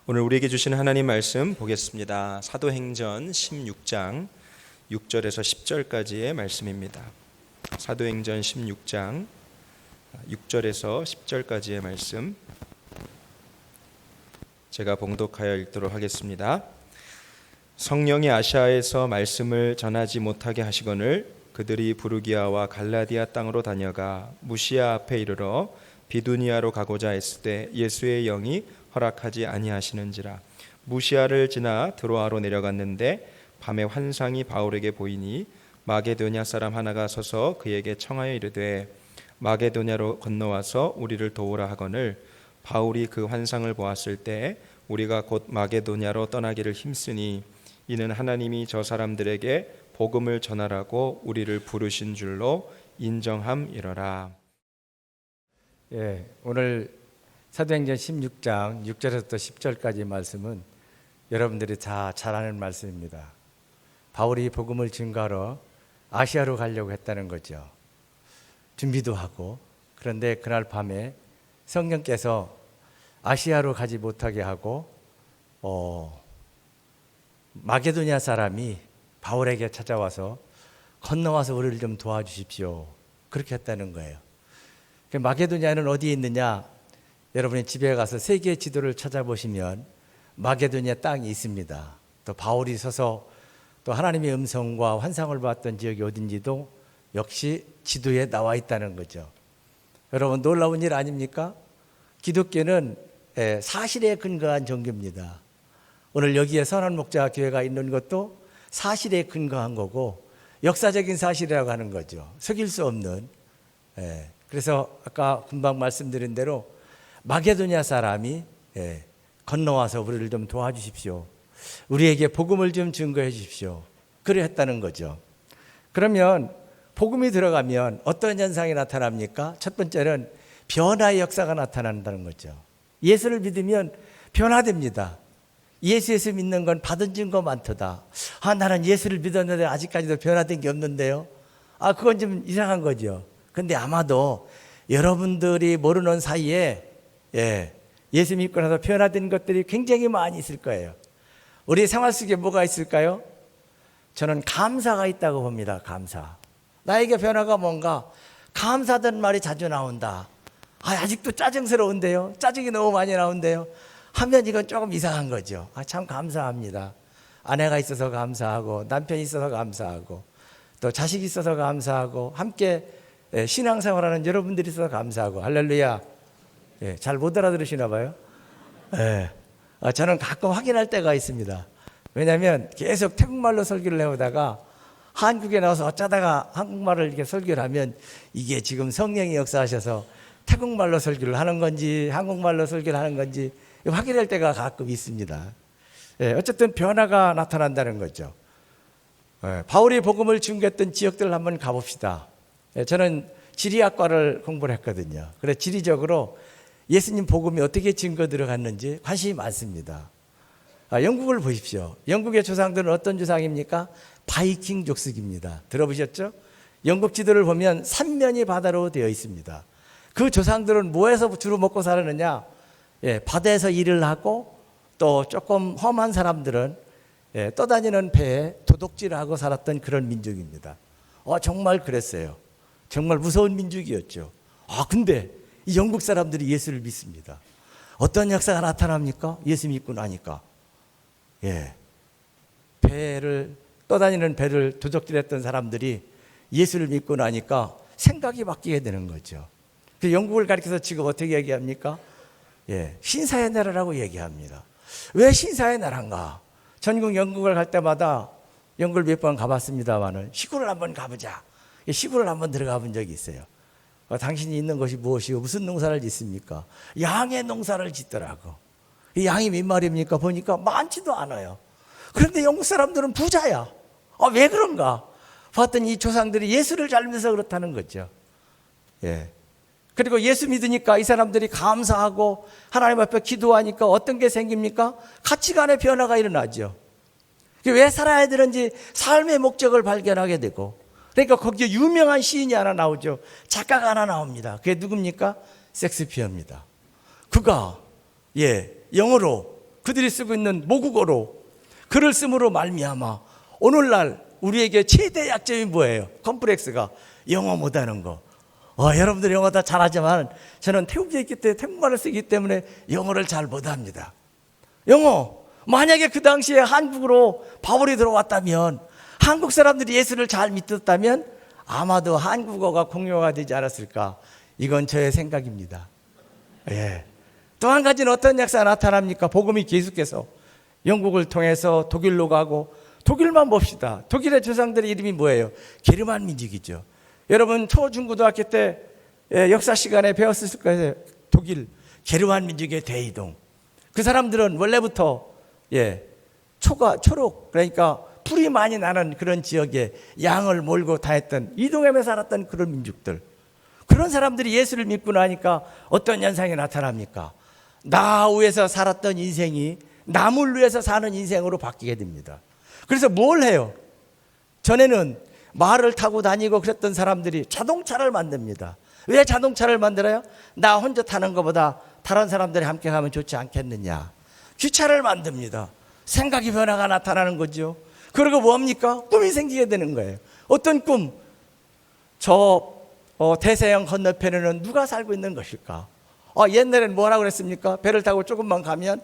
오늘 우리에게 주신 하나님 말씀 보겠습니다. 사도행전 16장 6절에서 10절까지의 말씀입니다. 사도행전 16장 6절에서 10절까지의 말씀 제가 봉독하여 읽도록 하겠습니다. 성령이 아시아에서 말씀을 전하지 못하게 하시거늘 그들이 부르기아와 갈라디아 땅으로 다녀가 무시아 앞에 이르러 비두니아로 가고자 했을 때 예수의 영이 허락하지 아니하시는지라. 무시아를 지나 드로아로 내려갔는데 밤에 환상이 바울에게 보이니 마게도냐 사람 하나가 서서 그에게 청하여 이르되 마게도냐로 건너와서 우리를 도우라 하거늘 바울이 그 환상을 보았을 때 우리가 곧 마게도냐로 떠나기를 힘쓰니 이는 하나님이 저 사람들에게 복음을 전하라고 우리를 부르신 줄로 인정함이러라. 오늘 사도행전 16장 6절에서 10절까지 말씀은 여러분들이 다 잘 아는 말씀입니다. 바울이 복음을 증거하러 아시아로 가려고 했다는 거죠. 준비도 하고, 그런데 그날 밤에 성령께서 아시아로 가지 못하게 하고 마게도냐 사람이 바울에게 찾아와서 건너와서 우리를 좀 도와주십시오, 그렇게 했다는 거예요. 마게도냐는 어디에 있느냐? 여러분이 집에 가서 세계 지도를 찾아보시면 마게도냐 땅이 있습니다. 또 바울이 서서 또 하나님의 음성과 환상을 봤던 지역이 어딘지도 역시 지도에 나와 있다는 거죠. 여러분, 놀라운 일 아닙니까? 기독교는 사실에 근거한 종교입니다. 오늘 여기에 선한목자교회가 있는 것도 사실에 근거한 거고 역사적인 사실이라고 하는 거죠. 속일 수 없는. 그래서 아까 금방 말씀드린 대로 마게도냐 사람이 건너와서 우리를 좀 도와주십시오, 우리에게 복음을 좀 증거해 주십시오, 그래 했다는 거죠. 그러면 복음이 들어가면 어떤 현상이 나타납니까? 첫 번째는 변화의 역사가 나타난다는 거죠. 예수를 믿으면 변화됩니다. 예수에서 믿는 건 받은 증거 많도다. 나는 예수를 믿었는데 아직까지도 변화된 게 없는데요. 그건 좀 이상한 거죠. 근데 아마도 여러분들이 모르는 사이에 예수 믿고 나서 변화된 것들이 굉장히 많이 있을 거예요. 우리 생활 속에 뭐가 있을까요? 저는 감사가 있다고 봅니다. 감사. 나에게 변화가 뭔가? 감사하다는 말이 자주 나온다. 아직도 짜증스러운데요, 짜증이 너무 많이 나온대요 하면 이건 조금 이상한 거죠. 참 감사합니다. 아내가 있어서 감사하고, 남편이 있어서 감사하고, 또 자식이 있어서 감사하고, 함께 신앙생활하는 여러분들이 있어서 감사하고. 할렐루야. 잘 못 알아들으시나 봐요. 저는 가끔 확인할 때가 있습니다. 왜냐하면 계속 태국말로 설교를 해오다가 한국에 나와서 어쩌다가 한국말을 이렇게 설교를 하면 이게 지금 성령이 역사하셔서 태국말로 설교를 하는 건지 한국말로 설교를 하는 건지 확인할 때가 가끔 있습니다. 어쨌든 변화가 나타난다는 거죠. 바울이 복음을 증거했던 지역들을 한번 가봅시다. 저는 지리학과를 공부를 했거든요. 그래서 지리적으로 예수님 복음이 어떻게 증거 들어갔는지 관심이 많습니다. 영국을 보십시오. 영국의 조상들은 어떤 조상입니까? 바이킹 족속입니다. 들어보셨죠? 영국 지도를 보면 삼면이 바다로 되어 있습니다. 그 조상들은 뭐해서 주로 먹고 살았느냐? 바다에서 일을 하고, 또 조금 험한 사람들은 떠다니는 배에 도둑질을 하고 살았던 그런 민족입니다. 정말 그랬어요. 정말 무서운 민족이었죠. 근데 이 영국 사람들이 예수를 믿습니다. 어떤 역사가 나타납니까? 예수 믿고 나니까. 떠다니는 배를 도둑질했던 사람들이 예수를 믿고 나니까 생각이 바뀌게 되는 거죠. 그 영국을 가리켜서 지금 어떻게 얘기합니까? 신사의 나라라고 얘기합니다. 왜 신사의 나라인가? 전국 영국을 갈 때마다 영국을 몇 번 가봤습니다만은 시골을 한번 가보자. 시골을 한번 들어가 본 적이 있어요. 당신이 있는 것이 무엇이고 무슨 농사를 짓습니까? 양의 농사를 짓더라고. 이 양이 몇 마리입니까? 보니까 많지도 않아요. 그런데 영국 사람들은 부자야. 왜 그런가? 봤더니 이 조상들이 예수를 잘 믿어서 그렇다는 거죠. 그리고 예수 믿으니까 이 사람들이 감사하고 하나님 앞에 기도하니까 어떤 게 생깁니까? 가치관의 변화가 일어나죠. 왜 살아야 되는지 삶의 목적을 발견하게 되고, 그러니까 거기에 유명한 시인이 하나 나오죠. 작가가 하나 나옵니다. 그게 누굽니까? 섹스피어입니다. 그가 영어로 그들이 쓰고 있는 모국어로 글을 쓰므로 말미암아 오늘날 우리에게 최대 약점이 뭐예요? 컴플렉스가 영어 못하는 거. 여러분들 영어 다 잘하지만 저는 태국에 있기 때문에 태국말을 쓰기 때문에 영어를 잘 못합니다. 영어 만약에 그 당시에 한국으로 바울이 들어왔다면, 한국 사람들이 예수를 잘 믿었다면 아마도 한국어가 공용어가 되지 않았을까. 이건 저의 생각입니다. 또 한 가지는 어떤 역사가 나타납니까? 복음이 계속해서 영국을 통해서 독일로 가고, 독일만 봅시다. 독일의 조상들의 이름이 뭐예요? 게르만 민족이죠. 여러분 초중고등학교 때 역사 시간에 배웠을 거예요. 독일 게르만 민족의 대이동. 그 사람들은 원래부터 초록, 그러니까 풀이 많이 나는 그런 지역에 양을 몰고 다녔던, 이동하며 살았던 그런 민족들. 그런 사람들이 예수를 믿고 나니까 어떤 현상이 나타납니까? 나 위에서 살았던 인생이 남을 위해서 사는 인생으로 바뀌게 됩니다. 그래서 뭘 해요? 전에는 말을 타고 다니고 그랬던 사람들이 자동차를 만듭니다. 왜 자동차를 만들어요? 나 혼자 타는 것보다 다른 사람들이 함께 가면 좋지 않겠느냐. 기차를 만듭니다. 생각의 변화가 나타나는 거죠. 그리고 뭡니까? 꿈이 생기게 되는 거예요. 어떤 꿈? 대서양 건너편에는 누가 살고 있는 것일까? 옛날에는 뭐라고 그랬습니까? 배를 타고 조금만 가면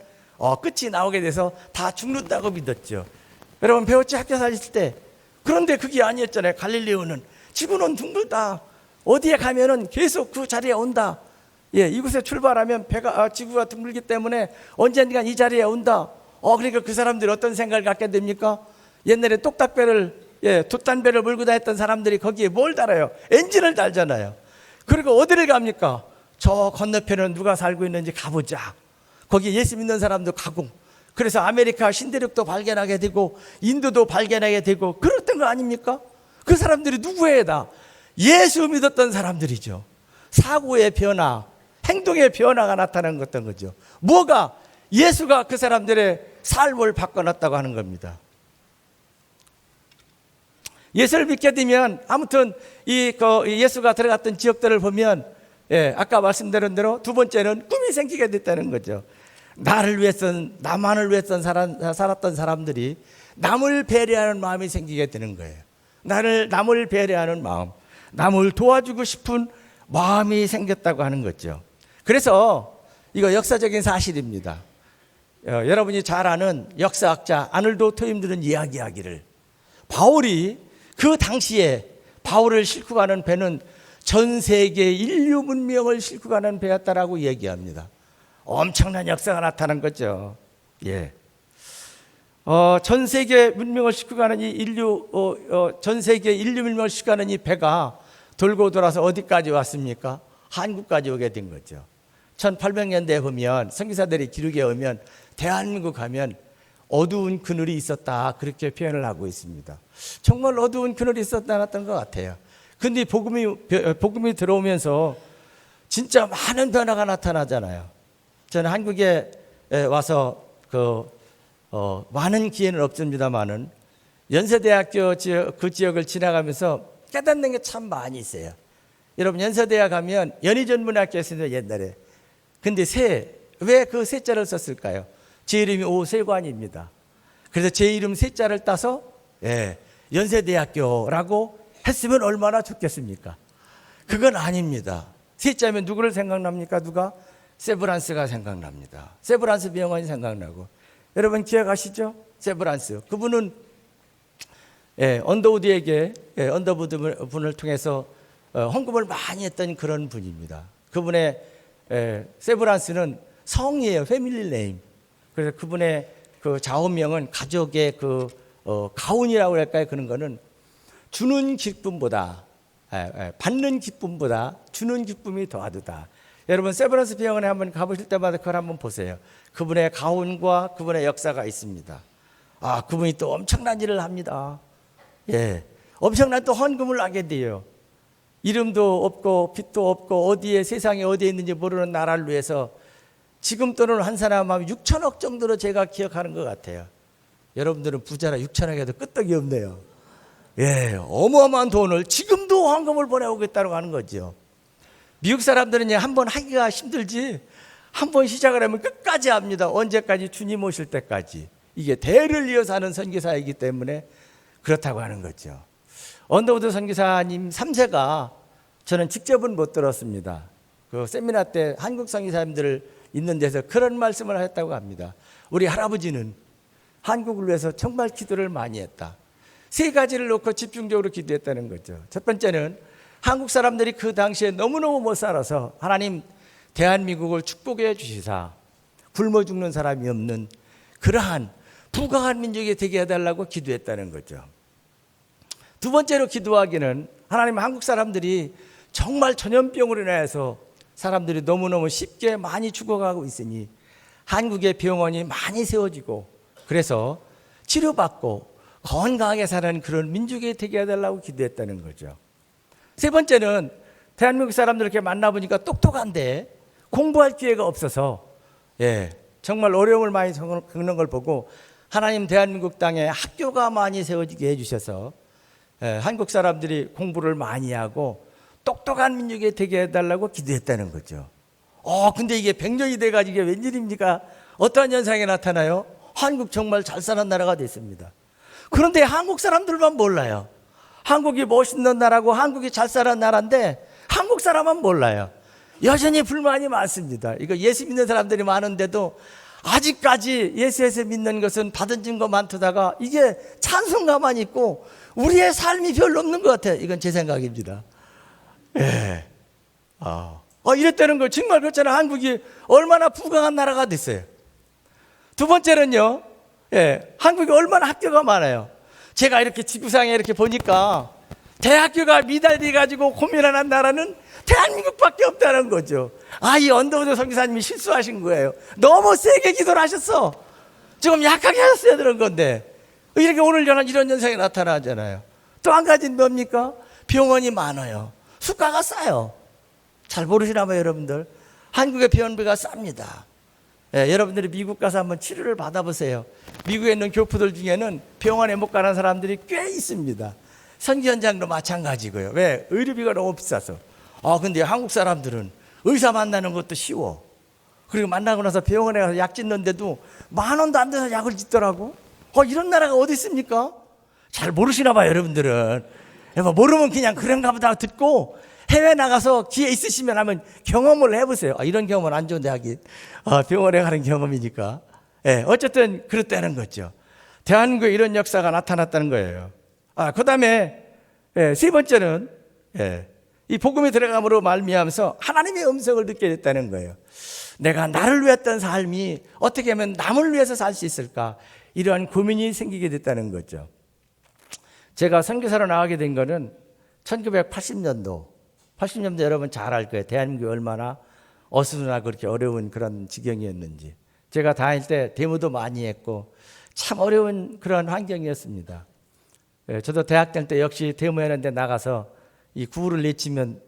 끝이 나오게 돼서 다 죽는다고 믿었죠. 여러분 배웠지? 학교 다닐 때. 그런데 그게 아니었잖아요. 갈릴레오는 지구는 둥글다. 어디에 가면은 계속 그 자리에 온다. 이곳에 출발하면 지구가 둥글기 때문에 언젠가 이 자리에 온다. 그러니까 그 사람들이 어떤 생각을 갖게 됩니까? 옛날에 돛단배를 몰고 다녔던 사람들이 거기에 뭘 달아요? 엔진을 달잖아요. 그리고 어디를 갑니까? 저 건너편에는 누가 살고 있는지 가보자. 거기 예수 믿는 사람도 가고, 그래서 아메리카 신대륙도 발견하게 되고 인도도 발견하게 되고 그랬던 거 아닙니까? 그 사람들이 누구예요? 다 예수 믿었던 사람들이죠. 사고의 변화, 행동의 변화가 나타난 어떤 거죠. 뭐가? 예수가 그 사람들의 삶을 바꿔놨다고 하는 겁니다. 예수를 믿게 되면 아무튼 예수가 들어갔던 지역들을 보면 아까 말씀드린 대로 두 번째는 꿈이 생기게 됐다는 거죠. 나만을 위해서 살았던 사람들이 남을 배려하는 마음이 생기게 되는 거예요. 남을 배려하는 마음, 남을 도와주고 싶은 마음이 생겼다고 하는 거죠. 그래서 이거 역사적인 사실입니다. 여러분이 잘 아는 역사학자 아놀드 토임들은 이야기하기를, 바울이 그 당시에 바울을 싣고 가는 배는 전 세계 인류 문명을 싣고 가는 배였다라고 얘기합니다. 엄청난 역사가 나타난 거죠. 전 세계 문명을 싣고 가는 전 세계 인류 문명을 싣고 가는 이 배가 돌고 돌아서 어디까지 왔습니까? 한국까지 오게 된 거죠. 1800년대에 보면 선교사들이 기록에 오면 대한민국 가면 어두운 그늘이 있었다, 그렇게 표현을 하고 있습니다. 정말 어두운 그늘이 있었던 것 같아요. 근데 복음이 들어오면서 진짜 많은 변화가 나타나잖아요. 저는 한국에 와서 많은 기회는 없습니다만은 연세대학교 그 지역을 지나가면서 깨닫는 게 참 많이 있어요. 여러분 연세대학 가면 연희전문학교였습니다, 옛날에. 근데 왜 그 세자를 썼을까요? 제 이름이 오세관입니다. 그래서 제 이름 세자를 따서 연세대학교라고 했으면 얼마나 좋겠습니까? 그건 아닙니다. 세자면 누구를 생각납니까? 누가? 세브란스가 생각납니다. 세브란스 병원이 생각나고. 여러분 기억하시죠? 세브란스. 그분은 언더우드에게 언더우드 분을 통해서 헌금을 많이 했던 그런 분입니다. 그분의 세브란스는 성이에요. 패밀리 네임. 그래서 그분의 그 좌우명은 가족의 가훈이라고 할까요? 그런 거는 주는 기쁨보다 받는 기쁨보다 주는 기쁨이 더하도다. 여러분 세브란스 병원에 한번 가보실 때마다 그걸 한번 보세요. 그분의 가훈과 그분의 역사가 있습니다. 그분이 또 엄청난 일을 합니다. 엄청난 또 헌금을 하게 돼요. 이름도 없고 빛도 없고 세상에 어디에 있는지 모르는 나라를 위해서 지금 돈을 한 사람 하면 6천억 정도로 제가 기억하는 것 같아요. 여러분들은 부자라 6천억에도 끄떡이 없네요. 어마어마한 돈을 지금도 헌금을 보내오고 있다고 하는 거죠. 미국 사람들은 한번 하기가 힘들지 한 번 시작을 하면 끝까지 합니다. 언제까지? 주님 오실 때까지. 이게 대를 이어서 하는 선교사이기 때문에 그렇다고 하는 거죠. 언더우드 선교사님 3세가 저는 직접은 못 들었습니다. 그 세미나 때 한국 선교사님들 있는 데서 그런 말씀을 하셨다고 합니다. 우리 할아버지는 한국을 위해서 정말 기도를 많이 했다. 세 가지를 놓고 집중적으로 기도했다는 거죠. 첫 번째는 한국 사람들이 그 당시에 너무너무 못 살아서 하나님 대한민국을 축복해 주시사 굶어 죽는 사람이 없는 그러한 부강한 민족이 되게 해달라고 기도했다는 거죠. 두 번째로 기도하기는 하나님 한국 사람들이 정말 전염병으로 인해서 사람들이 너무너무 쉽게 많이 죽어가고 있으니 한국의 병원이 많이 세워지고 그래서 치료받고 건강하게 사는 그런 민족이 되게 해달라고 기도했다는 거죠. 세 번째는 대한민국 사람들 이렇게 만나보니까 똑똑한데 공부할 기회가 없어서 정말 어려움을 많이 겪는 걸 보고 하나님 대한민국 땅에 학교가 많이 세워지게 해주셔서 한국 사람들이 공부를 많이 하고 똑똑한 민족이 되게 해달라고 기도했다는 거죠. 근데 이게 100년이 돼가지고 이게 웬일입니까? 어떠한 현상이 나타나요? 한국 정말 잘 사는 나라가 됐습니다. 그런데 한국 사람들만 몰라요. 한국이 멋있는 나라고 한국이 잘 사는 나라인데 한국 사람만 몰라요. 여전히 불만이 많습니다. 이거 예수 믿는 사람들이 많은데도 아직까지 예수에서 믿는 것은 받은 증거 많다가 이게 찬송가만 있고 우리의 삶이 별로 없는 것 같아요. 이건 제 생각입니다. 이랬다는 거 정말 그렇잖아요. 한국이 얼마나 부강한 나라가 됐어요. 두 번째는요, 한국이 얼마나 학교가 많아요. 제가 이렇게 지구상에 이렇게 보니까 대학교가 미달돼 가지고 고민하는 나라는 대한민국밖에 없다는 거죠. 이 언더우드 선교사님이 실수하신 거예요. 너무 세게 기도를 하셨어. 조금 약하게 하셨어야 되는 건데 이렇게 오늘 이런 현상이 나타나잖아요. 또 한 가지는 뭡니까? 병원이 많아요. 수가가 싸요. 잘 모르시나 봐요, 여러분들. 한국의 병원비가 쌉니다. 여러분들이 미국 가서 한번 치료를 받아보세요. 미국에 있는 교포들 중에는 병원에 못 가는 사람들이 꽤 있습니다. 선교 현장도 마찬가지고요. 왜? 의료비가 너무 비싸서. 근데 한국 사람들은 의사 만나는 것도 쉬워. 그리고 만나고 나서 병원에 가서 약 짓는데도 10,000원도 안 돼서 약을 짓더라고. 이런 나라가 어디 있습니까? 잘 모르시나 봐요, 여러분들은. 모르면 그냥 그런가 보다 듣고 해외 나가서 기회 있으시면 한번 경험을 해보세요. 이런 경험은 안 좋은데 하긴. 병원에 가는 경험이니까. 어쨌든 그렇다는 거죠. 대한민국에 이런 역사가 나타났다는 거예요. 그 다음에 세 번째는 이 복음이 들어감으로 말미암아서 하나님의 음성을 듣게 됐다는 거예요. 내가 나를 위했던 삶이 어떻게 하면 남을 위해서 살 수 있을까? 이러한 고민이 생기게 됐다는 거죠. 제가 선교사로 나가게 된 거는 1980년도 여러분 잘 알 거예요. 대한민국이 얼마나 어수선하고 그렇게 어려운 그런 지경이었는지. 제가 다닐 때 데모도 많이 했고 참 어려운 그런 환경이었습니다. 저도 대학 다닐 때 역시 데모했는데 나가서 이 구호를 외치면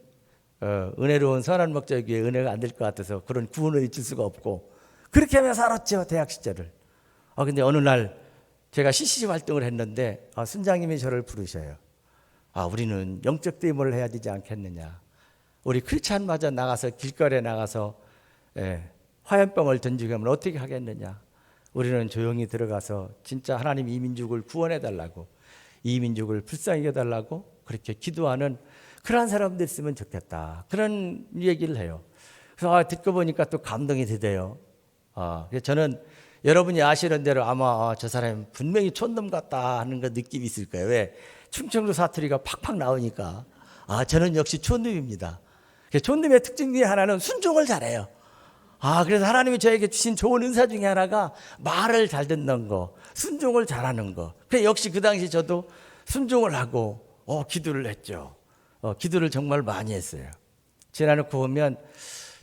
은혜로운 선한 목적에 은혜가 안 될 것 같아서 그런 구호를 외칠 수가 없고 그렇게 하며 살았죠, 대학 시절을. 근데 어느 날 제가 CCC 활동을 했는데 순장님이 저를 부르셔요. 우리는 영적 데모를 해야 되지 않겠느냐. 우리 크리스찬마저 나가서 길거리에 나가서 화염병을 던지게 하면 어떻게 하겠느냐. 우리는 조용히 들어가서 진짜 하나님 이 민족을 구원해 달라고, 이 민족을 불쌍히 해달라고 그렇게 기도하는 그런 사람들 있으면 좋겠다. 그런 얘기를 해요. 그래서 듣고 보니까 또 감동이 되대요. 그래서 저는 여러분이 아시는 대로 아마 저 사람이 분명히 촌놈 같다 하는 그 느낌이 있을 거예요. 왜? 충청도 사투리가 팍팍 나오니까. 저는 역시 촌놈입니다. 촌놈의 특징 중에 하나는 순종을 잘해요. 그래서 하나님이 저에게 주신 좋은 은사 중에 하나가 말을 잘 듣는 거, 순종을 잘하는 거. 그래서 역시 그 당시 저도 순종을 하고 기도를 했죠. 기도를 정말 많이 했어요. 지나놓고 보면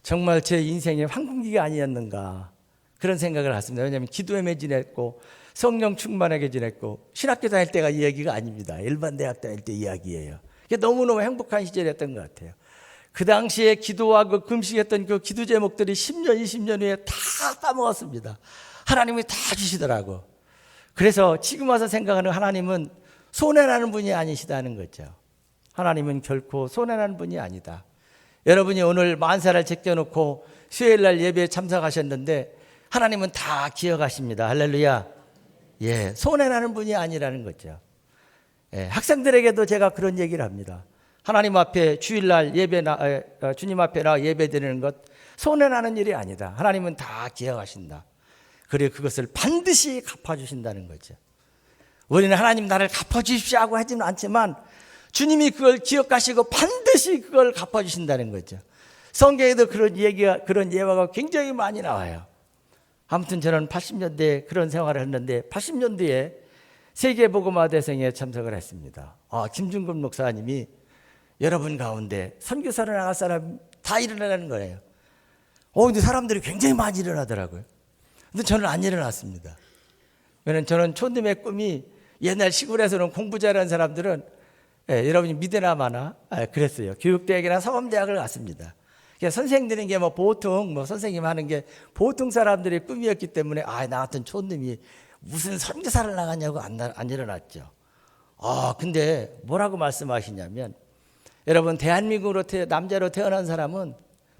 정말 제 인생의 황금기가 아니었는가 그런 생각을 했습니다. 왜냐하면 기도에 매진했고 성령 충만하게 지냈고 신학교 다닐 때가 이야기가 아닙니다. 일반 대학 다닐 때 이야기예요. 너무너무 행복한 시절이었던 것 같아요. 그 당시에 기도하고 금식했던 그 기도 제목들이 10년, 20년 후에 다 까먹었습니다. 하나님이 다 주시더라고. 그래서 지금 와서 생각하는 하나님은 손해나는 분이 아니시다는 거죠. 하나님은 결코 손해나는 분이 아니다. 여러분이 오늘 만사를 제껴놓고 수요일 날 예배에 참석하셨는데 하나님은 다 기억하십니다. 할렐루야. 예, 손해나는 분이 아니라는 거죠. 예, 학생들에게도 제가 그런 얘기를 합니다. 하나님 앞에 주일날 주님 앞에 나 예배 드리는 것 손해나는 일이 아니다. 하나님은 다 기억하신다. 그리고 그것을 반드시 갚아주신다는 거죠. 우리는 하나님 나를 갚아주십시오 하고 하지는 않지만 주님이 그걸 기억하시고 반드시 그걸 갚아주신다는 거죠. 성경에도 그런 예화가 굉장히 많이 나와요. 아무튼 저는 80년대에 그런 생활을 했는데 80년대에 세계복음화대생에 참석을 했습니다. 김중근 목사님이 여러분 가운데 선교사를 나갈 사람 다 일어나는 거예요. 근데 사람들이 굉장히 많이 일어나더라고요. 근데 저는 안 일어났습니다. 왜냐면 저는 초님의 꿈이 옛날 시골에서는 공부 잘하는 사람들은 여러분이 믿으나 마나 그랬어요. 교육대학이나 사범대학을 갔습니다. 선생 되는 게 보통 선생님 하는 게 보통 사람들의 꿈이었기 때문에 나 같은 촌놈이 무슨 선교사를 나가냐고 안 일어났죠. 근데 뭐라고 말씀하시냐면 여러분 대한민국으로 남자로 태어난 사람은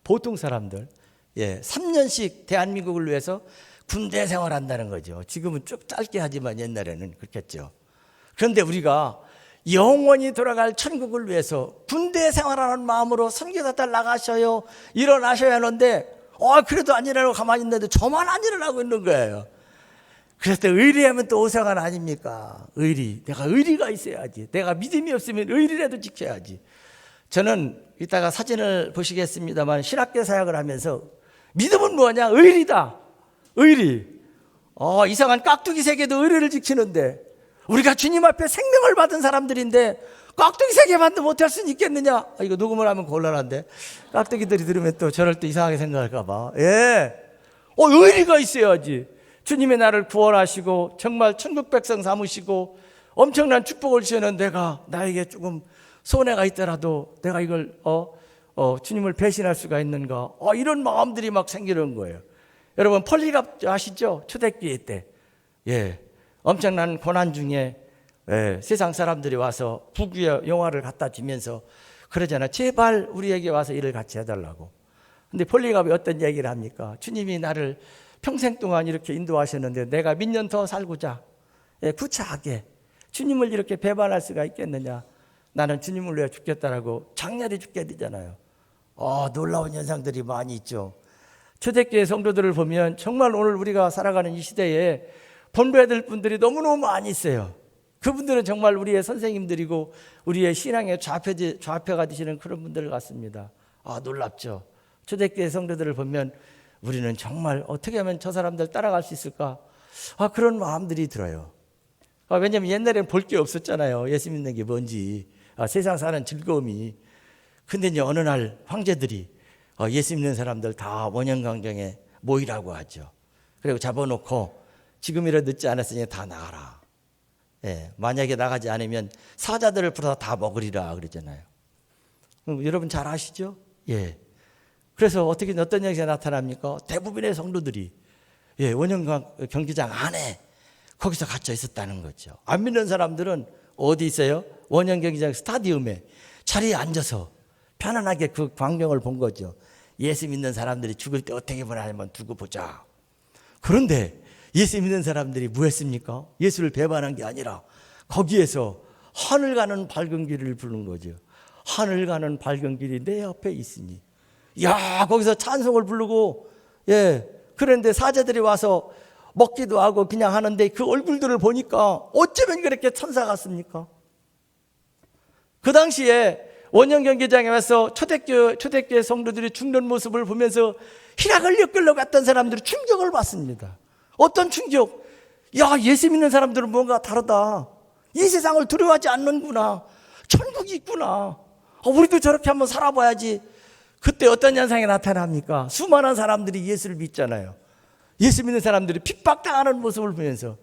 보통 사람들 3년씩 대한민국을 위해서 군대 생활한다는 거죠. 지금은 쭉 짧게 하지만 옛날에는 그렇겠죠. 그런데 우리가 영원히 돌아갈 천국을 위해서 군대 생활하는 마음으로 선교사 딸 나가셔요. 일어나셔야 하는데 그래도 안 일어나고 가만히 있는데 저만 안 일어나고 있는 거예요. 그래서 의리하면 또 오상한 아닙니까? 의리. 내가 의리가 있어야지. 내가 믿음이 없으면 의리라도 지켜야지. 저는 이따가 사진을 보시겠습니다만 신학교 사역을 하면서 믿음은 뭐냐? 의리다. 의리. 이상한 깍두기 세계도 의리를 지키는데 우리가 주님 앞에 생명을 받은 사람들인데 깍두기 세계만도 못할 수는 있겠느냐? 이거 녹음을 하면 곤란한데 깍두기들이 들으면 또 저를 또 이상하게 생각할까 봐. 의리가 있어야지. 주님의 나를 구원하시고 정말 천국 백성 삼으시고 엄청난 축복을 주시는 내가 나에게 조금 손해가 있더라도 내가 이걸 주님을 배신할 수가 있는가? 이런 마음들이 막 생기는 거예요. 여러분 폴리갑 아시죠? 초대교회 때 엄청난 고난 중에 세상 사람들이 와서 부귀의 영화를 갖다 주면서 그러잖아. 제발 우리에게 와서 일을 같이 해달라고. 근데 폴리갑이 어떤 얘기를 합니까? 주님이 나를 평생 동안 이렇게 인도하셨는데 내가 몇 년 더 살고자 구차하게 주님을 이렇게 배반할 수가 있겠느냐? 나는 주님을 위해 죽겠다라고 장렬히 죽게 되잖아요. 놀라운 현상들이 많이 있죠. 초대교회 성도들을 보면 정말 오늘 우리가 살아가는 이 시대에 본받아야 될 분들이 너무너무 많이 있어요. 그분들은 정말 우리의 선생님들이고 우리의 신앙의 좌표가 되시는 그런 분들 같습니다. 놀랍죠. 초대교회 성도들을 보면 우리는 정말 어떻게 하면 저 사람들 따라갈 수 있을까? 그런 마음들이 들어요. 왜냐하면 옛날에는 볼 게 없었잖아요. 예수 믿는 게 뭔지. 세상 사는 즐거움이. 근데 이제 어느 날 황제들이 예수 믿는 사람들 다 원영강정에 모이라고 하죠. 그리고 잡아놓고 지금이라도 늦지 않았으니 다 나가라. 만약에 나가지 않으면 사자들을 풀어서 다 먹으리라 그랬잖아요. 여러분 잘 아시죠? 그래서 어떤 현상이 나타납니까? 대부분의 성도들이 원형 경기장 안에 거기서 갇혀 있었다는 거죠. 안 믿는 사람들은 어디 있어요? 원형 경기장 스타디움에 자리에 앉아서 편안하게 그 광경을 본 거죠. 예수 믿는 사람들이 죽을 때 어떻게 보냐면 두고 보자. 그런데 예수 믿는 사람들이 뭐 했습니까? 예수를 배반한 게 아니라 거기에서 하늘 가는 밝은 길을 부른 거죠. 하늘 가는 밝은 길이 내 앞에 있으니. 거기서 찬송을 부르고 그런데 사자들이 와서 먹기도 하고 그냥 하는데 그 얼굴들을 보니까 어쩌면 그렇게 천사 같습니까? 그 당시에 원형 경기장에 와서 초대교회 성도들이 죽는 모습을 보면서 희락을 엮으려고 갔던 사람들이 충격을 받습니다. 어떤 충격? 예수 믿는 사람들은 뭔가 다르다. 이 세상을 두려워하지 않는구나. 천국이 있구나. 우리도 저렇게 한번 살아봐야지. 그때 어떤 현상이 나타납니까? 수많은 사람들이 예수를 믿잖아요. 예수 믿는 사람들이 핍박당하는 모습을 보면서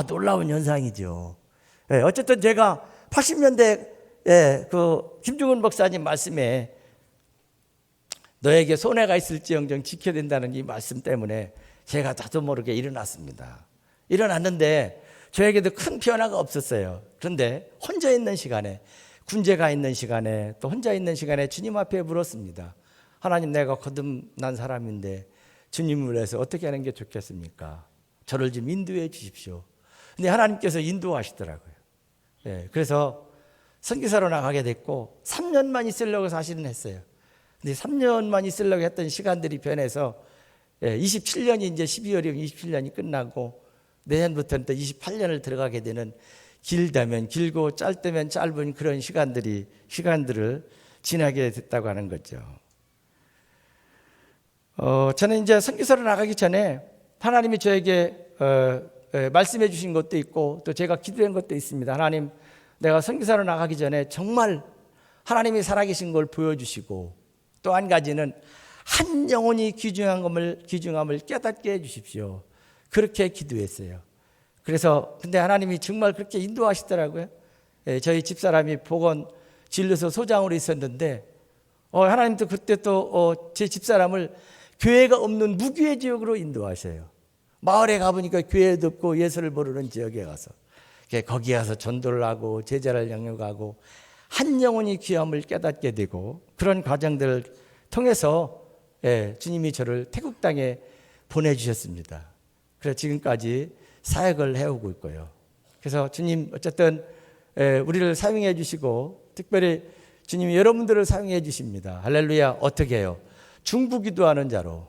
놀라운 현상이죠. 어쨌든 제가 80년대 그 김중근 목사님 말씀에 너에게 손해가 있을지언정 지켜야 된다는 이 말씀 때문에 제가 나도 모르게 일어났습니다. 일어났는데 저에게도 큰 변화가 없었어요. 그런데 혼자 있는 시간에 군제가 있는 시간에 또 혼자 있는 시간에 주님 앞에 물었습니다. 하나님, 내가 거듭난 사람인데 주님을 위해서 어떻게 하는 게 좋겠습니까? 저를 좀 인도해 주십시오. 근데 하나님께서 인도하시더라고요. 예, 그래서 선교사로 나가게 됐고 3년만 있으려고 사실은 했어요. 근데 3년만 있으려고 했던 시간들이 변해서 27년이 이제 12월이면 27년이 끝나고 내년부터는 또 28년을 들어가게 되는, 길다면 길고 짧다면 짧은 그런 시간들을 지나게 됐다고 하는 거죠. 저는 이제 선교사로 나가기 전에 하나님이 저에게 말씀해 주신 것도 있고 또 제가 기도한 것도 있습니다. 하나님, 내가 선교사로 나가기 전에 정말 하나님이 살아계신 걸 보여주시고 또 한 가지는 한 영혼이 귀중함을 깨닫게 해주십시오. 그렇게 기도했어요. 그래서 근데 하나님이 정말 그렇게 인도하시더라고요. 저희 집사람이 보건 진료소 소장으로 있었는데 하나님도 그때 또 제 집사람을 교회가 없는 무교회 지역으로 인도하셔요. 마을에 가보니까 교회도 없고 예수를 모르는 지역에 가서 거기 가서 전도를 하고 제자를 양육하고 한 영혼이 귀함을 깨닫게 되고, 그런 과정들을 통해서 주님이 저를 태국 땅에 보내주셨습니다. 그래서 지금까지 사역을 해오고 있고요. 그래서 주님 어쨌든 우리를 사용해 주시고 특별히 주님이 여러분들을 사용해 주십니다. 할렐루야. 어떻게 해요? 중부기도하는 자로.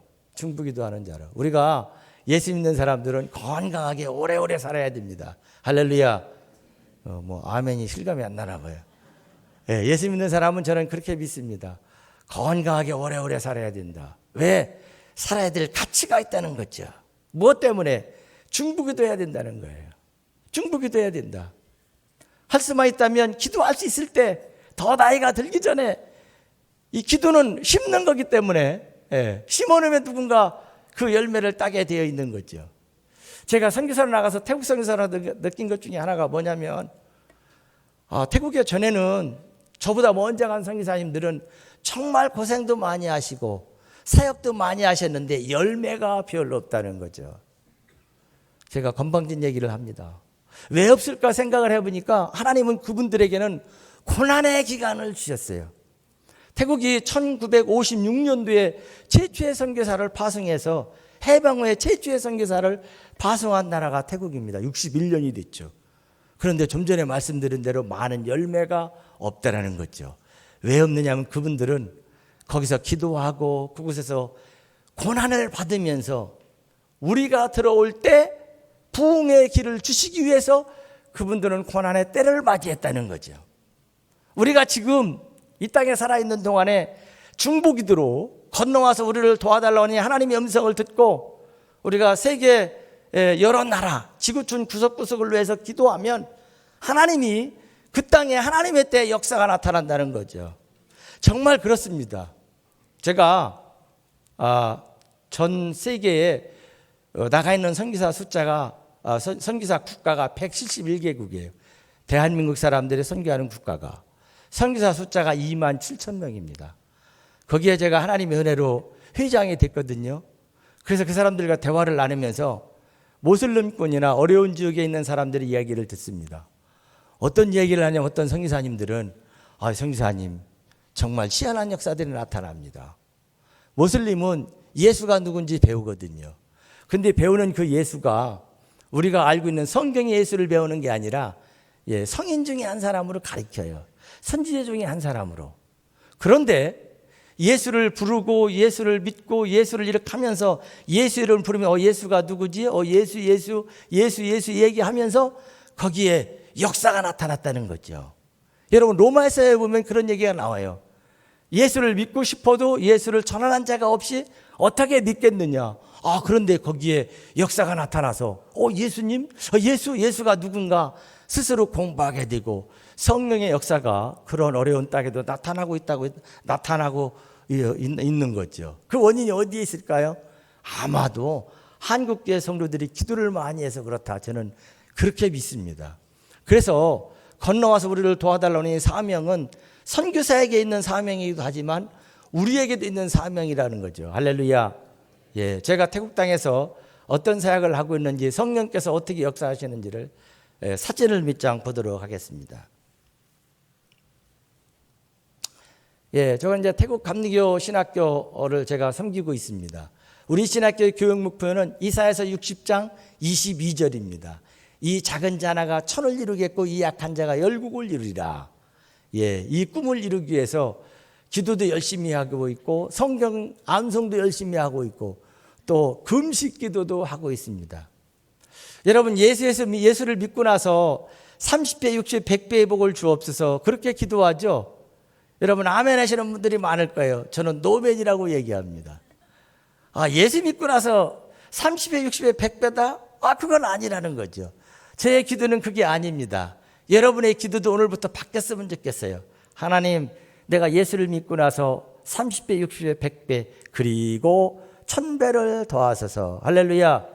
우리가 예수 믿는 사람들은 건강하게 오래오래 살아야 됩니다. 할렐루야. 아멘이 실감이 안 나나 봐요. 예수 믿는 사람은 저는 그렇게 믿습니다. 건강하게 오래오래 살아야 된다. 왜? 살아야 될 가치가 있다는 거죠. 무엇 때문에? 중부기도 해야 된다는 거예요. 중부기도 해야 된다. 할 수만 있다면 기도할 수 있을 때, 더 나이가 들기 전에, 이 기도는 심는 거기 때문에 심어놓으면 누군가 그 열매를 따게 되어 있는 거죠. 제가 선교사로 나가서 태국 선교사로 느낀 것 중에 하나가 뭐냐면, 태국에 전에는 저보다 먼저 간 선교사님들은 정말 고생도 많이 하시고 사역도 많이 하셨는데 열매가 별로 없다는 거죠. 제가 건방진 얘기를 합니다. 왜 없을까 생각을 해보니까 하나님은 그분들에게는 고난의 기간을 주셨어요. 태국이 1956년도에 최초의 선교사를 파송해서 해방 후에 최초의 선교사를 파송한 나라가 태국입니다. 61년이 됐죠. 그런데 좀 전에 말씀드린 대로 많은 열매가 없다라는 거죠. 왜 없느냐면 그분들은 거기서 기도하고 그곳에서 고난을 받으면서 우리가 들어올 때 부흥의 길을 주시기 위해서 그분들은 고난의 때를 맞이했다는 거죠. 우리가 지금 이 땅에 살아있는 동안에 중보기도로 건너와서 우리를 도와달라고 하니 하나님의 음성을 듣고 우리가 세계 여러 나라 지구촌 구석구석을 위해서 기도하면 하나님이 그 땅에 하나님의 때 역사가 나타난다는 거죠. 정말 그렇습니다. 제가 전 세계에 나가 있는 선교사 숫자가 선교사 국가가 171개국이에요. 대한민국 사람들이 선교하는 국가가 선교사 숫자가 2만 7천 명입니다. 거기에 제가 하나님의 은혜로 회장이 됐거든요. 그래서 그 사람들과 대화를 나누면서 모슬림권이나 어려운 지역에 있는 사람들의 이야기를 듣습니다. 어떤 이야기를 하냐면 어떤 선교사님들은 선교사님 정말 희한한 역사들이 나타납니다. 모슬림은 예수가 누군지 배우거든요. 근데 배우는 그 예수가 우리가 알고 있는 성경의 예수를 배우는 게 아니라 성인 중에 한 사람으로 가르쳐요. 선지자 중에 한 사람으로. 그런데 예수를 부르고 예수를 믿고 예수를 이렇게 하면서 예수 이름을 부르면 예수가 누구지? 예수 얘기하면서 거기에 역사가 나타났다는 거죠. 여러분 로마서에 보면 그런 얘기가 나와요. 예수를 믿고 싶어도 예수를 전하는 자가 없이 어떻게 믿겠느냐. 그런데 거기에 역사가 나타나서 예수님? 예수가 누군가 스스로 공부하게 되고 성령의 역사가 그런 어려운 땅에도 나타나고 있는 거죠. 그 원인이 어디에 있을까요? 아마도 한국교회 성도들이 기도를 많이 해서 그렇다. 저는 그렇게 믿습니다. 그래서 건너와서 우리를 도와달라는 이 사명은 선교사에게 있는 사명이기도 하지만 우리에게도 있는 사명이라는 거죠. 할렐루야. 제가 태국 땅에서 어떤 사역을 하고 있는지 성령께서 어떻게 역사하시는지를 사진을 몇 장 보도록 하겠습니다. 예, 저는 이제 태국 감리교 신학교를 제가 섬기고 있습니다. 우리 신학교의 교육 목표는 이사야서 60장 22절입니다. 이 작은 자 하나가 천을 이루겠고 이 약한 자가 열국을 이루리라. 예, 이 꿈을 이루기 위해서 기도도 열심히 하고 있고 성경 암송도 열심히 하고 있고 또 금식 기도도 하고 있습니다. 여러분, 예수를 믿고 나서 30배, 60배, 100배의 복을 주옵소서 그렇게 기도하죠. 여러분 아멘 하시는 분들이 많을 거예요. 저는 노멘이라고 얘기합니다. 예수 믿고 나서 30배, 60배, 100배다? 그건 아니라는 거죠. 제 기도는 그게 아닙니다. 여러분의 기도도 오늘부터 바뀌었으면 좋겠어요. 하나님, 내가 예수를 믿고 나서 30배, 60배, 100배 그리고 1000배를 더하소서. 할렐루야.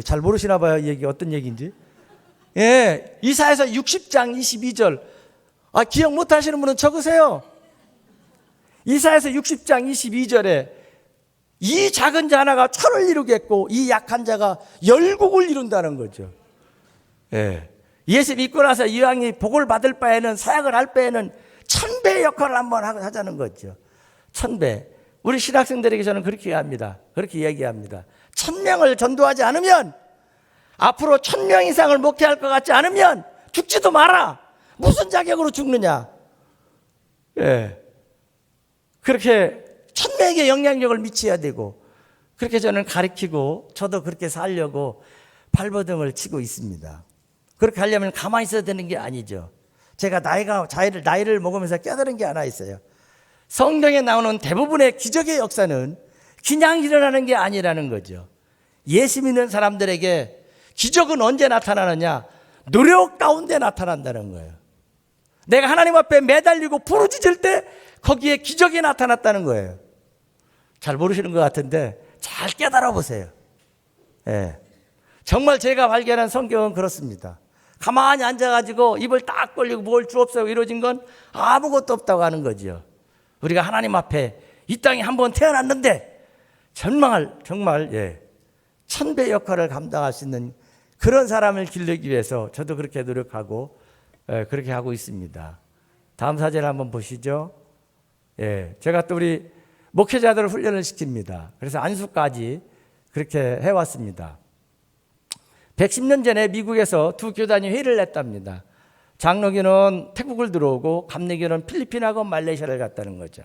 잘 모르시나 봐요. 이 얘기 어떤 얘기인지. 예, 이사야서 60장 22절. 기억 못 하시는 분은 적으세요. 이사야서 60장 22절에 이 작은 자 하나가 천을 이루겠고 이 약한 자가 열국을 이룬다는 거죠. 예. 예수 믿고 나서 이왕이 복을 받을 바에는 사역을 할 바에는 1000배의 역할을 한번 하자는 거죠. 1000배. 우리 신학생들에게 저는 그렇게 합니다. 그렇게 얘기합니다. 1000명을 전도하지 않으면 앞으로 1000명 이상을 목회할 것 같지 않으면 죽지도 마라. 무슨 자격으로 죽느냐? 예. 그렇게 1000명에게 영향력을 미쳐야 되고 그렇게 저는 가르치고 저도 그렇게 살려고 발버둥을 치고 있습니다. 그렇게 하려면 가만히 있어야 되는 게 아니죠. 제가 나이를 먹으면서 깨달은 게 하나 있어요. 성경에 나오는 대부분의 기적의 역사는 그냥 일어나는 게 아니라는 거죠. 예수 믿는 사람들에게 기적은 언제 나타나느냐? 노력 가운데 나타난다는 거예요. 내가 하나님 앞에 매달리고 부르짖을 때 거기에 기적이 나타났다는 거예요. 잘 모르시는 것 같은데 잘 깨달아 보세요. 예. 정말 제가 발견한 성경은 그렇습니다. 가만히 앉아가지고 입을 딱 벌리고 뭘 주옵소서 이루어진 건 아무것도 없다고 하는 거죠. 우리가 하나님 앞에 이 땅에 한번 태어났는데 정말 1000배 역할을 감당할 수 있는 그런 사람을 기르기 위해서 저도 그렇게 노력하고 그렇게 하고 있습니다. 다음 사진 한번 보시죠. 예, 제가 또 우리 목회자들을 훈련을 시킵니다. 그래서 안수까지 그렇게 해왔습니다. 110년 전에 미국에서 두 교단이 회의를 했답니다. 장로교는 태국을 들어오고 감리교는 필리핀하고 말레이시아를 갔다는 거죠.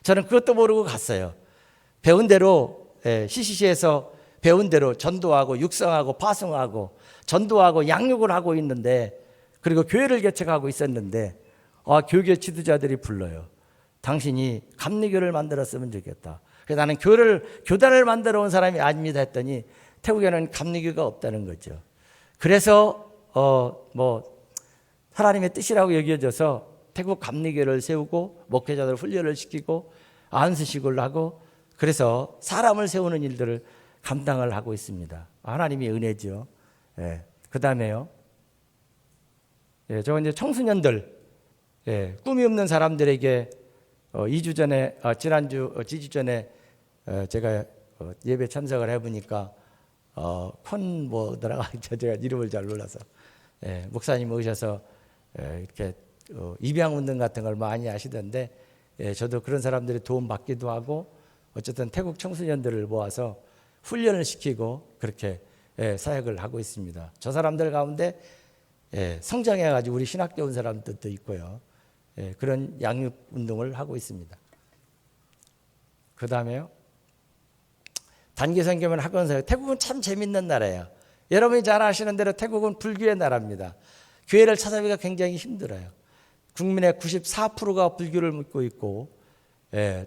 저는 그것도 모르고 갔어요. 배운 대로 CCC에서 배운 대로 전도하고 육성하고 파송하고 전도하고 양육을 하고 있는데 그리고 교회를 개척하고 있었는데 교계 지도자들이 불러요. 당신이 감리교를 만들었으면 좋겠다. 그래서 나는 교단을 만들어 온 사람이 아닙니다 했더니 태국에는 감리교가 없다는 거죠. 그래서 하나님의 뜻이라고 여겨져서 태국 감리교를 세우고 목회자들 훈련을 시키고 안수식을 하고 그래서 사람을 세우는 일들을 감당을 하고 있습니다. 하나님의 은혜죠. 예. 그 다음에요. 예, 저 이제 청소년들, 꿈이 없는 사람들에게 2주 전에, 지주 전에 제가 예배 참석을 해보니까 뭐더라고 제가 이름을 잘 몰라서 목사님 오셔서 이렇게 입양 운동 같은 걸 많이 하시던데 저도 그런 사람들이 도움 받기도 하고 어쨌든 태국 청소년들을 모아서 훈련을 시키고 그렇게 사역을 하고 있습니다. 저 사람들 가운데 성장해가지고 우리 신학교 온 사람들도 있고요. 그런 양육 운동을 하고 있습니다. 그 다음에요. 단기 선교면 학원 사역. 태국은 참 재밌는 나라예요. 여러분이 잘 아시는 대로 태국은 불교의 나라입니다. 교회를 찾아보기가 굉장히 힘들어요. 국민의 94%가 불교를 믿고 있고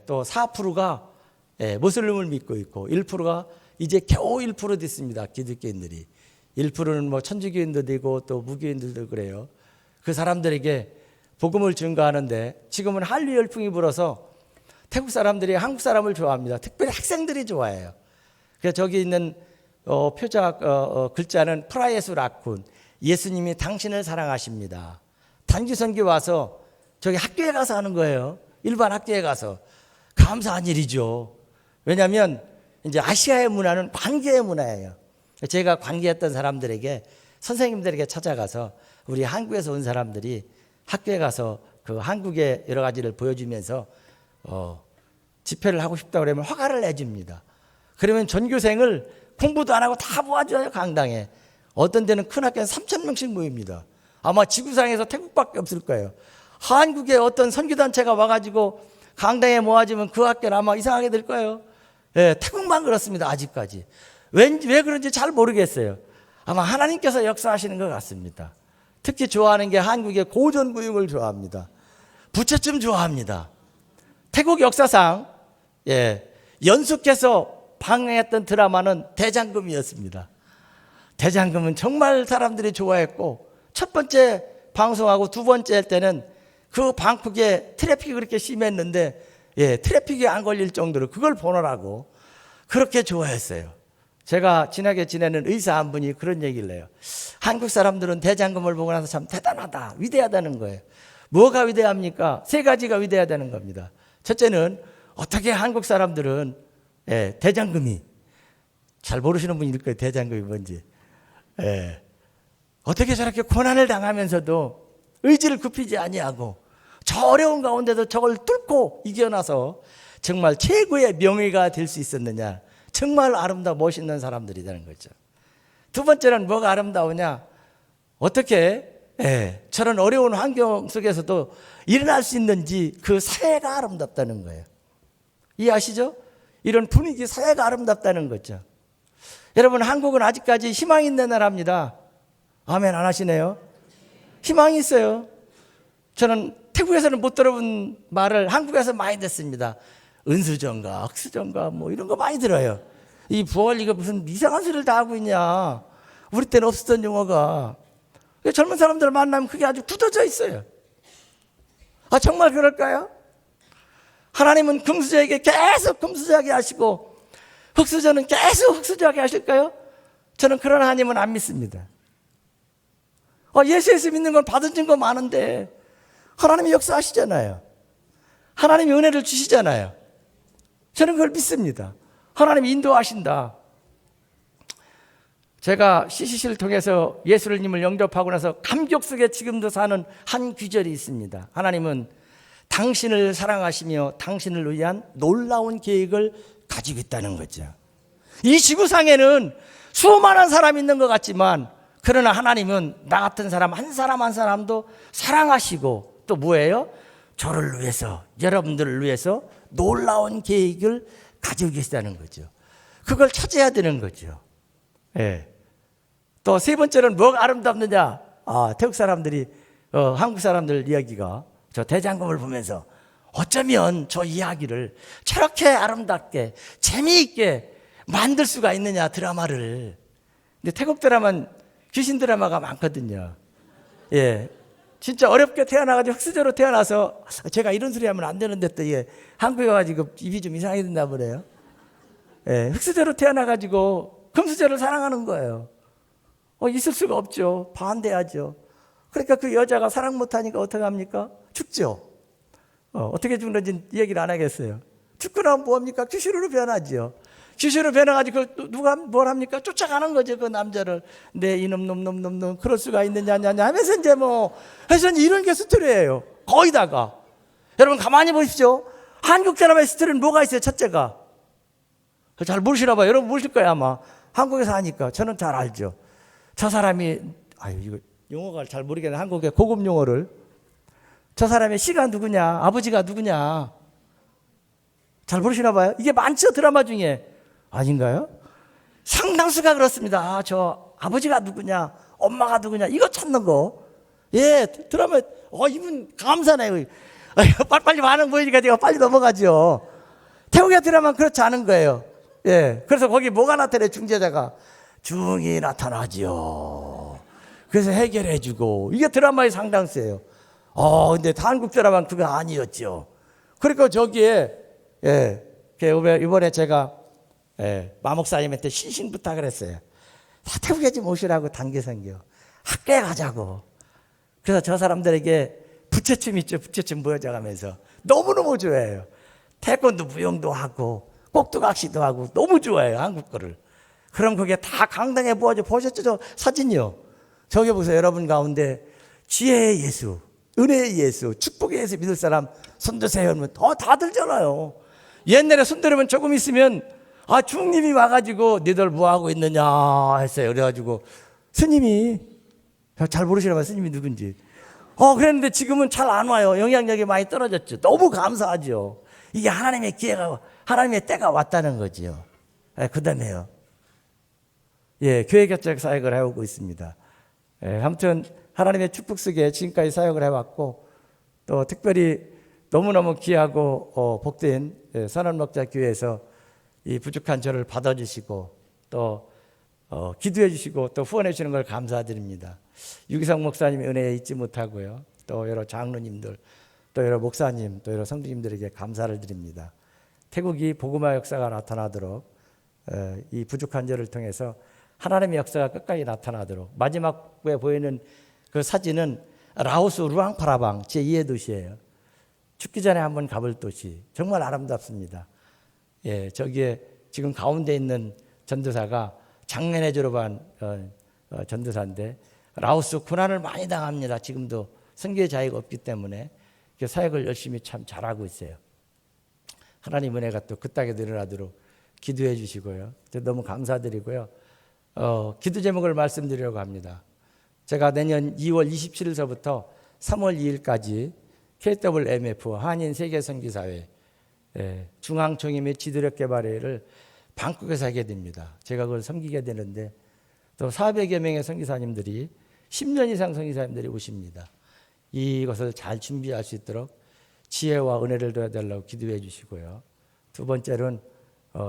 또 4%가 모슬림을 믿고 있고 1%가 이제 겨우 1% 됐습니다. 기독교인들이. 1%는 뭐 천주교인도 되고 또 무교인들도 그래요. 그 사람들에게 복음을 증거하는데 지금은 한류 열풍이 불어서 태국 사람들이 한국 사람을 좋아합니다. 특별히 학생들이 좋아해요. 그래서 저기 있는 표자 글자는 프라예수 라쿤. 예수님이 당신을 사랑하십니다. 단기 선교 와서 저기 학교에 가서 하는 거예요. 일반 학교에 가서. 감사한 일이죠. 왜냐하면 이제 아시아의 문화는 관계의 문화예요. 제가 관계했던 사람들에게 선생님들에게 찾아가서 우리 한국에서 온 사람들이 학교에 가서 그 한국의 여러 가지를 보여주면서 집회를 하고 싶다 그러면 허가를 내줍니다. 그러면 전교생을 공부도 안 하고 다 모아줘요. 강당에. 어떤 데는 큰 학교는 3,000명씩 모입니다. 아마 지구상에서 태국밖에 없을 거예요. 한국에 어떤 선교단체가 와가지고 강당에 모아지면 그 학교는 아마 이상하게 될 거예요. 예, 태국만 그렇습니다. 아직까지. 왜 그런지 잘 모르겠어요. 아마 하나님께서 역사하시는 것 같습니다. 특히 좋아하는 게 한국의 고전구용을 좋아합니다. 부채춤 좋아합니다. 태국 역사상 연속해서 방영했던 드라마는 대장금이었습니다. 대장금은 정말 사람들이 좋아했고 첫 번째 방송하고 두 번째 할 때는 그 방콕에 트래픽이 그렇게 심했는데 트래픽이 안 걸릴 정도로 그걸 보느라고 그렇게 좋아했어요. 제가 친하게 지내는 의사 한 분이 그런 얘기를 해요. 한국 사람들은 대장금을 보고 나서 참 대단하다, 위대하다는 거예요. 뭐가 위대합니까? 세 가지가 위대하다는 겁니다. 첫째는 어떻게 한국 사람들은 대장금이 잘 모르시는 분일 거예요. 대장금이 뭔지. 어떻게 저렇게 고난을 당하면서도 의지를 굽히지 아니하고 저 어려운 가운데도 저걸 뚫고 이겨나서 정말 최고의 명예가 될 수 있었느냐. 정말 아름다워 멋있는 사람들이라는 거죠. 두 번째는 뭐가 아름다우냐. 어떻게 저런 어려운 환경 속에서도 일어날 수 있는지 그 사회가 아름답다는 거예요. 이해하시죠? 이런 분위기 사회가 아름답다는 거죠. 여러분, 한국은 아직까지 희망이 있는 나라입니다. 아멘 안 하시네요? 희망이 있어요. 저는 태국에서는 못 들어본 말을 한국에서 많이 듣습니다. 은수전가, 억수전가 뭐 이런 거 많이 들어요. 이 부활 이거 무슨 이상한 소리를 다 하고 있냐. 우리 때는 없었던 용어가. 젊은 사람들 만나면 그게 아주 굳어져 있어요. 아, 정말 그럴까요? 하나님은 금수저에게 계속 금수저하게 하시고 흙수저는 계속 흙수저하게 하실까요? 저는 그런 하나님은 안 믿습니다. 예수 믿는 건 받은 증거 많은데 하나님이 역사하시잖아요. 하나님이 은혜를 주시잖아요. 저는 그걸 믿습니다. 하나님이 인도하신다. 제가 CCC를 통해서 예수님을 영접하고 나서 감격 속에 지금도 사는 한 귀절이 있습니다. 하나님은 당신을 사랑하시며 당신을 위한 놀라운 계획을 가지고 있다는 거죠. 이 지구상에는 수많은 사람이 있는 것 같지만 그러나 하나님은 나 같은 사람 한 사람 한 사람도 사랑하시고 또 뭐예요? 저를 위해서, 여러분들을 위해서 놀라운 계획을 가지고 계시다는 거죠. 그걸 찾아야 되는 거죠. 또 세 번째는 뭐가 아름답느냐? 태국 사람들이 한국 사람들 이야기가 저 대장금을 보면서 어쩌면 저 이야기를 저렇게 아름답게 재미있게 만들 수가 있느냐, 드라마를. 근데 태국 드라마는 귀신 드라마가 많거든요. 진짜 어렵게 태어나가지고 흑수저로 태어나서 제가 이런 소리 하면 안 되는데 또 한국에 와가지고 입이 좀 이상하게 된다 그래요. 흑수저로 태어나가지고 금수저를 사랑하는 거예요. 있을 수가 없죠. 반대하죠. 그러니까 그 여자가 사랑 못하니까 어떻게 합니까? 죽죠. 어떻게 죽는지 얘기를 안 하겠어요. 죽고 나면 뭐합니까? 귀신으로 변하죠. 귀신으로 변해가지고 누가 뭘 합니까? 쫓아가는 거죠, 그 남자를. 내 이놈 놈 그럴 수가 있느냐 하면서 이제 그래서 이런 게 스토리예요. 거의 다가. 여러분 가만히 보십시오. 한국 드라마의 스토리는 뭐가 있어요? 첫째가. 잘 모르시나 봐요. 여러분 모르실 거예요 아마. 한국에서 하니까. 저는 잘 알죠. 저 사람이 이거 용어가 잘 모르겠네. 한국의 고급 용어를. 저 사람의 씨가 누구냐, 아버지가 누구냐. 잘 모르시나 봐요. 이게 많죠, 드라마 중에. 아닌가요? 상당수가 그렇습니다. 저 아버지가 누구냐, 엄마가 누구냐, 이거 찾는 거. 드라마, 이분 감사네요. 빨리 반응 보이니까 제가 빨리 넘어가죠. 태국의 드라마는 그렇지 않은 거예요. 그래서 거기 뭐가 나타나요? 중재자가 중이 나타나죠. 그래서 해결해주고. 이게 드라마의 상당수예요. 근데 한국 드라마는 그거 아니었죠. 그러니까 저기에, 이번에 제가, 마목사님한테 신신 부탁을 했어요. 태국에 좀 오시라고 단기 선교. 학교에 가자고. 그래서 저 사람들에게 부채춤 있죠. 부채춤 보여줘가면서 너무너무 좋아해요. 태권도 무용도 하고, 꼭두각시도 하고, 너무 좋아해요. 한국 거를. 그럼 그게 다 강당에 보여줘. 보셨죠? 저 사진이요. 저기 보세요. 여러분 가운데 지혜의 예수. 은혜의 예수, 축복의 예수 믿을 사람 손드세요 하면 다 들잖아요. 옛날에 손들으면 조금 있으면 주님이 와가지고 너희들 뭐하고 있느냐 했어요. 그래가지고 스님이 잘 모르시나 봐요. 스님이 누군지. 그랬는데 지금은 잘 안 와요. 영향력이 많이 떨어졌죠. 너무 감사하죠. 이게 하나님의 기회가, 하나님의 때가 왔다는 거지요. 그 다음에요. 교회 개척 사역을 해오고 있습니다. 아무튼 하나님의 축복 속에 지금까지 사역을 해왔고, 또 특별히 너무너무 귀하고 복된 선원목자교회에서 이 부족한 저를 받아주시고 또 기도해 주시고 또 후원해 주시는 걸 감사드립니다. 유기성 목사님의 은혜에 잊지 못하고요. 또 여러 장로님들, 또 여러 목사님, 또 여러 성도님들에게 감사를 드립니다. 태국이 복음화 역사가 나타나도록 이 부족한 저를 통해서 하나님의 역사가 끝까지 나타나도록, 마지막에 보이는 그 사진은 라오스 루앙파라방 제2의 도시예요. 죽기 전에 한번 가볼 도시. 정말 아름답습니다. 저기에 지금 가운데 있는 전도사가 작년에 졸업한 전도사인데 라오스 고난을 많이 당합니다. 지금도 선교의 자유가 없기 때문에 사역을 열심히 참 잘하고 있어요. 하나님 은혜가 또 그 땅에 늘어나도록 기도해 주시고요. 너무 감사드리고요. 기도 제목을 말씀드리려고 합니다. 제가 내년 2월 27일서부터 3월 2일까지 KWMF 한인세계선교사회 중앙총회 및 지도력 개발회를 방콕에서 하게 됩니다. 제가 그걸 섬기게 되는데 또 400여 명의 선교사님들이 10년 이상 선교사님들이 오십니다. 이것을 잘 준비할 수 있도록 지혜와 은혜를 도와달라고 기도해 주시고요. 두 번째로는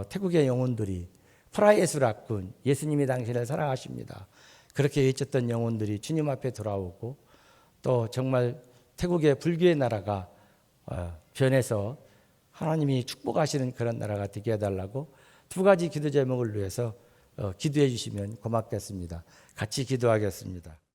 태국의 영혼들이 프라이에스락군, 예수님이 당신을 사랑하십니다. 그렇게 외쳤던 영혼들이 주님 앞에 돌아오고 또 정말 태국의 불교의 나라가 변해서 하나님이 축복하시는 그런 나라가 되게 해달라고 두 가지 기도 제목을 위해서 기도해 주시면 고맙겠습니다. 같이 기도하겠습니다.